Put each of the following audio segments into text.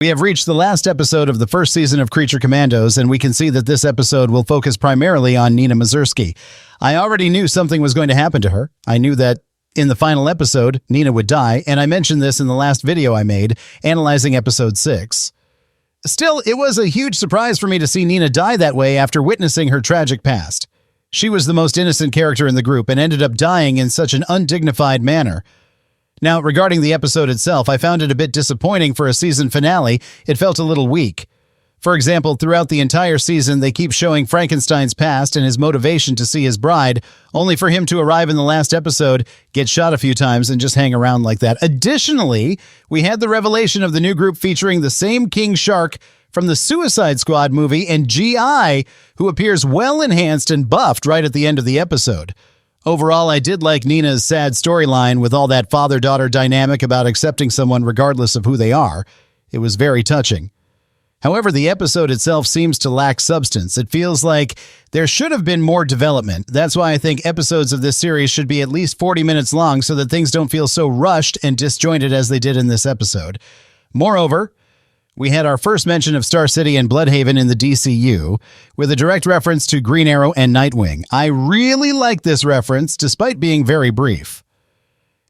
We have reached the last episode of the first season of Creature Commandos, and we can see that this episode will focus primarily on Nina Mazursky. I already knew something was going to happen to her. I knew that in the final episode, Nina would die, and I mentioned this in the last video I made, analyzing episode 6. Still, it was a huge surprise for me to see Nina die that way after witnessing her tragic past. She was the most innocent character in the group and ended up dying in such an undignified manner. Now, regarding the episode itself, I found it a bit disappointing for a season finale. It felt a little weak. For example, throughout the entire season, they keep showing Frankenstein's past and his motivation to see his bride, only for him to arrive in the last episode, get shot a few times, and just hang around like that. Additionally, we had the revelation of the new group featuring the same King Shark from the Suicide Squad movie and G.I., who appears well enhanced and buffed right at the end of the episode. Overall, I did like Nina's sad storyline with all that father-daughter dynamic about accepting someone regardless of who they are. It was very touching. However, the episode itself seems to lack substance. It feels like there should have been more development. That's why I think episodes of this series should be at least 40 minutes long so that things don't feel so rushed and disjointed as they did in this episode. Moreover, we had our first mention of Star City and Bloodhaven in the DCU, with a direct reference to Green Arrow and Nightwing. I really like this reference, despite being very brief.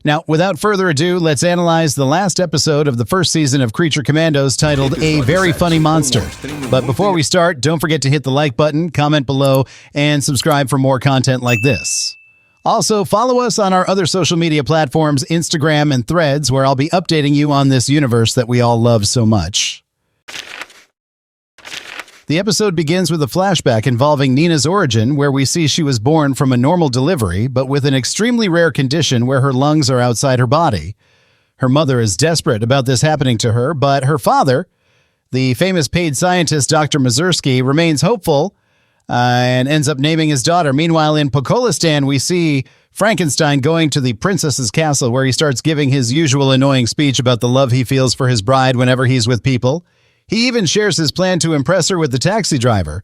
Now, without further ado, let's analyze the last episode of the first season of Creature Commandos titled A Very Funny Monster. But before we start, don't forget to hit the like button, comment below, and subscribe for more content like this. Also, follow us on our other social media platforms, Instagram and Threads, where I'll be updating you on this universe that we all love so much. The episode begins with a flashback involving Nina's origin, where we see she was born from a normal delivery, but with an extremely rare condition where her lungs are outside her body. Her mother is desperate about this happening to her, but her father, the famous paid scientist Dr. Mazursky, remains hopeful and ends up naming his daughter. Meanwhile, in Pokolistan, we see Frankenstein going to the princess's castle, where he starts giving his usual annoying speech about the love he feels for his bride whenever he's with people. He even shares his plan to impress her with the taxi driver.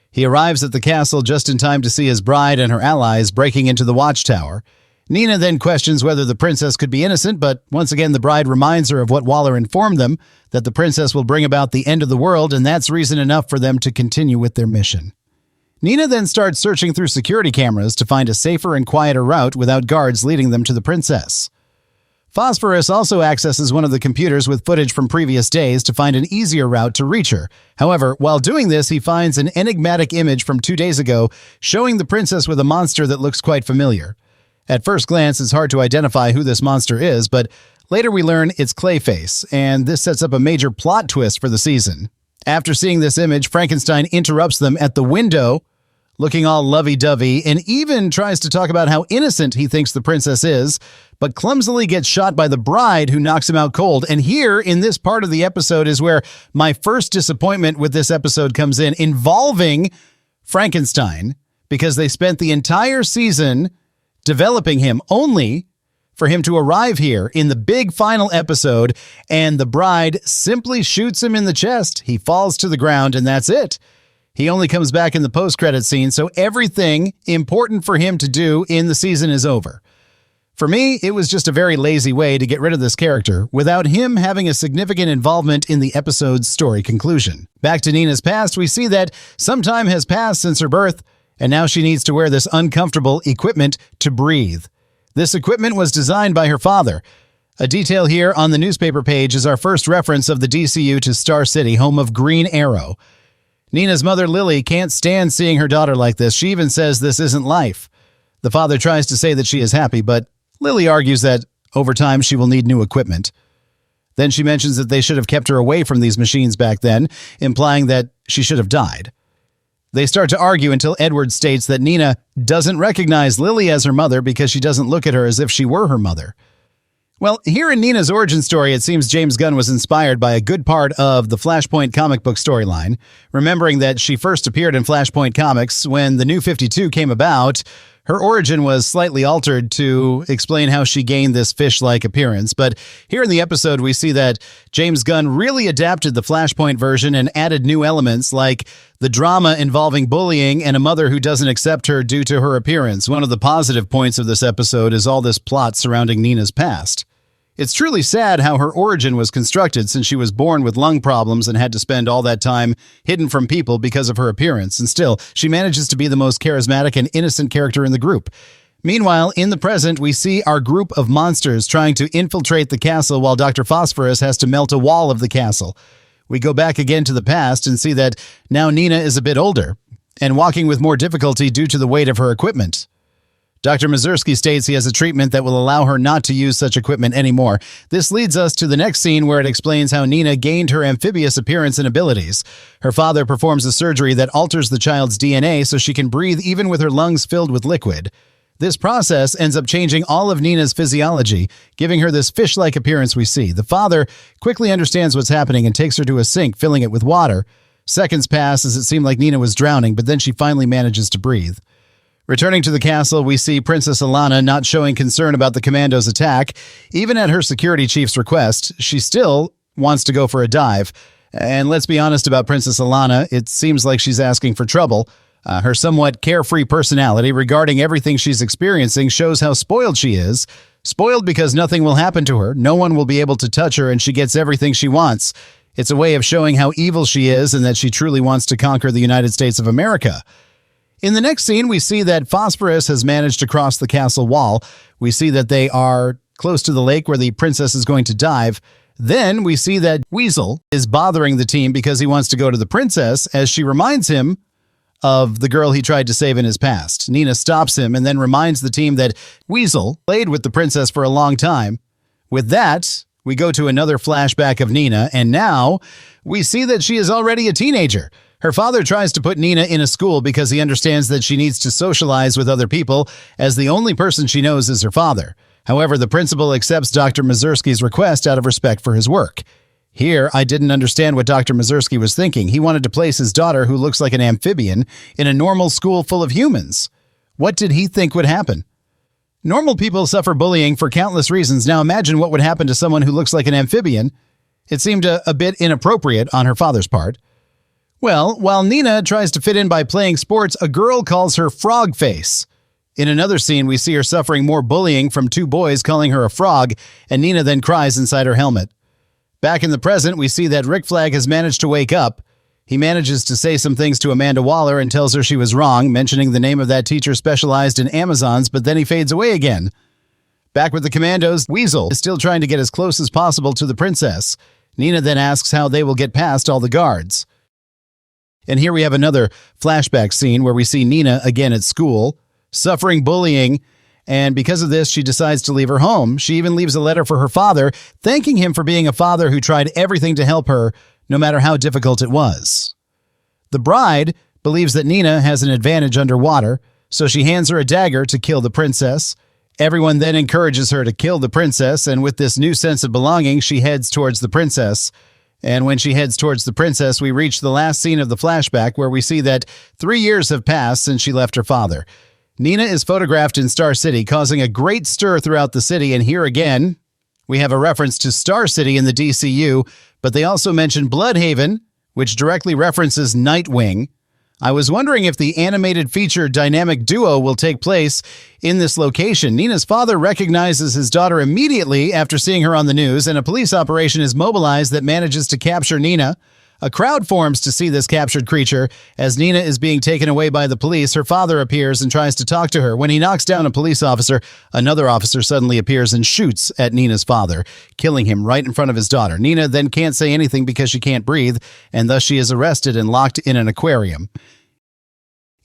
He arrives at the castle just in time to see his bride and her allies breaking into the watchtower. Nina then questions whether the princess could be innocent, but once again the bride reminds her of what Waller informed them, that the princess will bring about the end of the world, and that's reason enough for them to continue with their mission. Nina then starts searching through security cameras to find a safer and quieter route without guards leading them to the princess. Phosphorus also accesses one of the computers with footage from previous days to find an easier route to reach her. However, while doing this, he finds an enigmatic image from 2 days ago showing the princess with a monster that looks quite familiar. At first glance, it's hard to identify who this monster is, but later we learn it's Clayface, and this sets up a major plot twist for the season. After seeing this image, Frankenstein interrupts them at the window, looking all lovey-dovey, and even tries to talk about how innocent he thinks the princess is, but clumsily gets shot by the bride, who knocks him out cold. And here, in this part of the episode, is where my first disappointment with this episode comes in, involving Frankenstein, because they spent the entire season developing him, only for him to arrive here in the big final episode, and the bride simply shoots him in the chest. He falls to the ground, and that's it. He only comes back in the post-credit scene, so everything important for him to do in the season is over. For me, it was just a very lazy way to get rid of this character without him having a significant involvement in the episode's story conclusion. Back to Nina's past, we see that some time has passed since her birth, and now she needs to wear this uncomfortable equipment to breathe. This equipment was designed by her father. A detail here on the newspaper page is our first reference of the DCU to Star City, home of Green Arrow. Nina's mother, Lily, can't stand seeing her daughter like this. She even says this isn't life. The father tries to say that she is happy, but Lily argues that over time she will need new equipment. Then she mentions that they should have kept her away from these machines back then, implying that she should have died. They start to argue until Edward states that Nina doesn't recognize Lily as her mother because she doesn't look at her as if she were her mother. Well, here in Nina's origin story, it seems James Gunn was inspired by a good part of the Flashpoint comic book storyline, remembering that she first appeared in Flashpoint comics when the New 52 came about. Her origin was slightly altered to explain how she gained this fish-like appearance, but here in the episode we see that James Gunn really adapted the Flashpoint version and added new elements like the drama involving bullying and a mother who doesn't accept her due to her appearance. One of the positive points of this episode is all this plot surrounding Nina's past. It's truly sad how her origin was constructed, since she was born with lung problems and had to spend all that time hidden from people because of her appearance, and still, she manages to be the most charismatic and innocent character in the group. Meanwhile, in the present, we see our group of monsters trying to infiltrate the castle while Dr. Phosphorus has to melt a wall of the castle. We go back again to the past and see that now Nina is a bit older and walking with more difficulty due to the weight of her equipment. Dr. Mazursky states he has a treatment that will allow her not to use such equipment anymore. This leads us to the next scene where it explains how Nina gained her amphibious appearance and abilities. Her father performs a surgery that alters the child's DNA so she can breathe even with her lungs filled with liquid. This process ends up changing all of Nina's physiology, giving her this fish-like appearance we see. The father quickly understands what's happening and takes her to a sink, filling it with water. Seconds pass as it seemed like Nina was drowning, but then she finally manages to breathe. Returning to the castle, we see Princess Alana not showing concern about the Commandos' attack. Even at her security chief's request, she still wants to go for a dive. And let's be honest about Princess Alana, it seems like she's asking for trouble. Her somewhat carefree personality regarding everything she's experiencing shows how spoiled she is. Spoiled because nothing will happen to her, no one will be able to touch her, and she gets everything she wants. It's a way of showing how evil she is and that she truly wants to conquer the United States of America. In the next scene, we see that Phosphorus has managed to cross the castle wall. We see that they are close to the lake where the princess is going to dive. Then we see that Weasel is bothering the team because he wants to go to the princess, as she reminds him of the girl he tried to save in his past. Nina stops him and then reminds the team that Weasel played with the princess for a long time. With that, we go to another flashback of Nina, and now we see that she is already a teenager. Her father tries to put Nina in a school because he understands that she needs to socialize with other people, as the only person she knows is her father. However, the principal accepts Dr. Mazursky's request out of respect for his work. Here, I didn't understand what Dr. Mazursky was thinking. He wanted to place his daughter, who looks like an amphibian, in a normal school full of humans. What did he think would happen? Normal people suffer bullying for countless reasons. Now imagine what would happen to someone who looks like an amphibian. It seemed a bit inappropriate on her father's part. Well, while Nina tries to fit in by playing sports, a girl calls her frog face. In another scene, we see her suffering more bullying from two boys calling her a frog, and Nina then cries inside her helmet. Back in the present, we see that Rick Flag has managed to wake up. He manages to say some things to Amanda Waller and tells her she was wrong, mentioning the name of that teacher specialized in Amazons, but then he fades away again. Back with the Commandos, Weasel is still trying to get as close as possible to the princess. Nina then asks how they will get past all the guards. And here we have another flashback scene where we see Nina again at school, suffering bullying, and because of this, she decides to leave her home. She even leaves a letter for her father, thanking him for being a father who tried everything to help her, no matter how difficult it was. The bride believes that Nina has an advantage underwater, so she hands her a dagger to kill the princess. Everyone then encourages her to kill the princess, and with this new sense of belonging, she heads towards the princess. And when she heads towards the princess, we reach the last scene of the flashback where we see that 3 years have passed since she left her father. Nina is photographed in Star City, causing a great stir throughout the city, and here again, we have a reference to Star City in the DCU, but they also mention Bloodhaven, which directly references Nightwing. I was wondering if the animated feature dynamic duo will take place in this location. Nina's father recognizes his daughter immediately after seeing her on the news, and a police operation is mobilized that manages to capture Nina. A crowd forms to see this captured creature. As Nina is being taken away by the police, her father appears and tries to talk to her. When he knocks down a police officer, another officer suddenly appears and shoots at Nina's father, killing him right in front of his daughter. Nina then can't say anything because she can't breathe, and thus she is arrested and locked in an aquarium.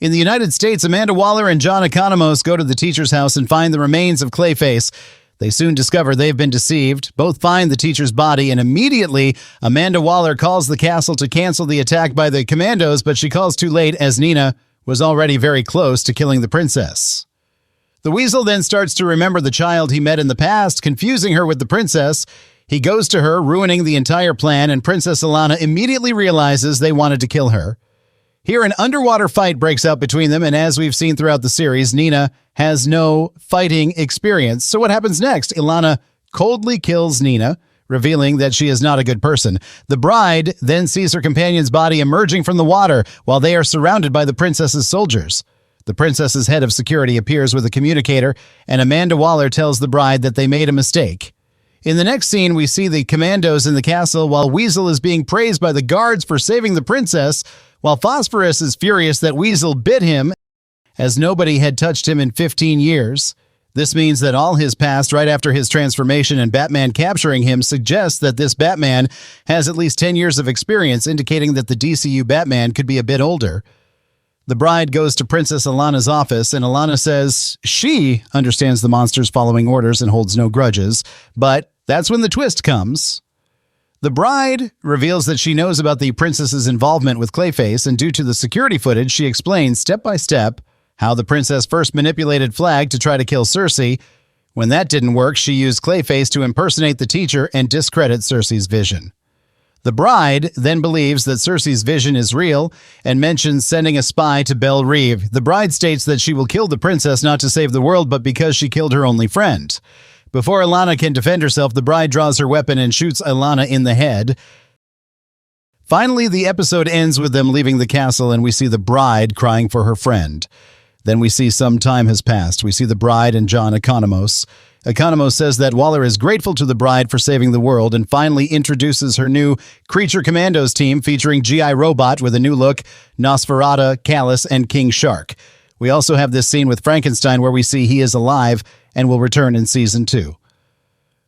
In the United States, Amanda Waller and John Economos go to the teacher's house and find the remains of Clayface. They soon discover they've been deceived. Both find the teacher's body, and immediately Amanda Waller calls the castle to cancel the attack by the Commandos, but she calls too late as Nina was already very close to killing the princess. The Weasel then starts to remember the child he met in the past, confusing her with the princess. He goes to her, ruining the entire plan, and Princess Alana immediately realizes they wanted to kill her. Here, an underwater fight breaks out between them, and as we've seen throughout the series, Nina has no fighting experience. So what happens next? Ilana coldly kills Nina, revealing that she is not a good person. The bride then sees her companion's body emerging from the water while they are surrounded by the princess's soldiers. The princess's head of security appears with a communicator, and Amanda Waller tells the bride that they made a mistake. In the next scene, we see the commandos in the castle while Weasel is being praised by the guards for saving the princess, while Phosphorus is furious that Weasel bit him, as nobody had touched him in 15 years. This means that all his past right after his transformation and Batman capturing him suggests that this Batman has at least 10 years of experience, indicating that the DCU Batman could be a bit older. The bride goes to Princess Alana's office, and Alana says she understands the monster's following orders and holds no grudges, but that's when the twist comes. The bride reveals that she knows about the princess's involvement with Clayface, and due to the security footage, she explains step by step how the princess first manipulated Flag to try to kill Cersei. When that didn't work, she used Clayface to impersonate the teacher and discredit Cersei's vision. The bride then believes that Cersei's vision is real and mentions sending a spy to Belle Reve. The bride states that she will kill the princess not to save the world, but because she killed her only friend. Before Alana can defend herself, the bride draws her weapon and shoots Alana in the head. Finally, the episode ends with them leaving the castle, and we see the bride crying for her friend. Then we see some time has passed. We see the bride and John Economos. Economos says that Waller is grateful to the bride for saving the world and finally introduces her new Creature Commandos team featuring G.I. Robot with a new look, Nosferatu, Callus, and King Shark. We also have this scene with Frankenstein where we see he is alive and will return in Season 2.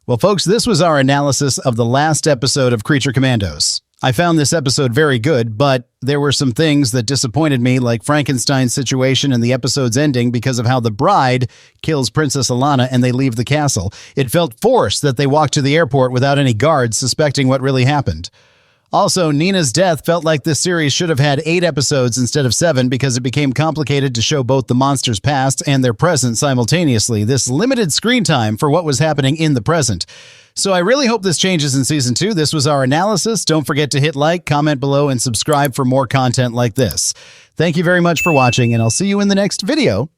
Well, folks, this was our analysis of the last episode of Creature Commandos. I found this episode very good, but there were some things that disappointed me, like Frankenstein's situation and the episode's ending because of how the bride kills Princess Alana and they leave the castle. It felt forced that they walked to the airport without any guards suspecting what really happened. Also, Nina's death felt like this series should have had 8 episodes instead of 7 because it became complicated to show both the monster's past and their present simultaneously. This limited screen time for what was happening in the present. So I really hope this changes in Season 2. This was our analysis. Don't forget to hit like, comment below, and subscribe for more content like this. Thank you very much for watching, and I'll see you in the next video.